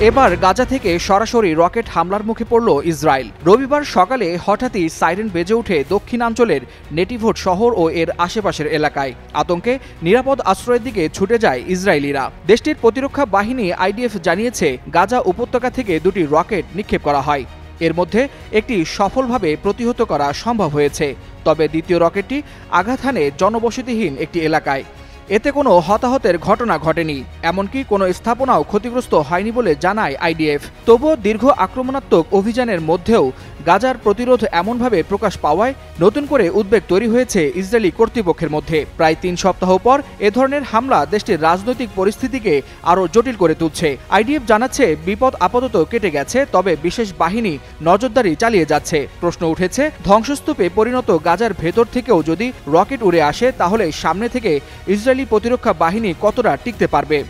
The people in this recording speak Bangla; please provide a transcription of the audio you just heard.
এবার গাজা থেকে সরাসরি রকেট হামলার মুখে পড়ল ইসরায়েল। রবিবার সকালে হঠাৎই সাইরেন বেজে ওঠে দক্ষিণাঞ্চলের নেটিভোট শহর ও এর আশেপাশের এলাকায়। আতঙ্কে নিরাপদ আশ্রয়ের দিকে ছুটে যায় ইসরায়েলিরা। দেশটির প্রতিরক্ষা বাহিনী আইডিএফ জানিয়েছে, গাজা উপত্যকা থেকে দুটি রকেট নিক্ষেপ করা হয়। এর মধ্যে একটি সফলভাবে প্রতিহত করা সম্ভব হয়েছে, তবে দ্বিতীয় রকেটটি আঘাত হানে জনবসতিহীন একটি এলাকায়। এতে কোনো হতাহতের ঘটনা ঘটেনি, এমনকি কোনো স্থাপনাও ক্ষতিগ্রস্ত হয়নি বলে জানায় আইডিএফ। তবুও দীর্ঘ আক্রমণাত্মক অভিযানের মধ্যেও গাজার প্রতিরোধ এমনভাবে প্রকাশ পাওয়ায় নতুন করে উদ্বেগ তৈরি হয়েছে ইসরায়েলি কর্তৃপক্ষের মধ্যে। প্রায় ৩ সপ্তাহ পর এ ধরনের হামলা দেশটির রাজনৈতিক পরিস্থিতিকে আরও জটিল করে তুলছে। আইডিএফ জানাচ্ছে, বিপদ আপাতত কেটে গেছে, তবে বিশেষ বাহিনী নজরদারি চালিয়ে যাচ্ছে। প্রশ্ন উঠেছে, ধ্বংসস্তূপে পরিণত গাজার ভেতর থেকেও যদি রকেট উড়ে আসে, তাহলে সামনে থেকে ইসরায়েলি প্রতিরক্ষা বাহিনী কতটা টিকতে পারবে।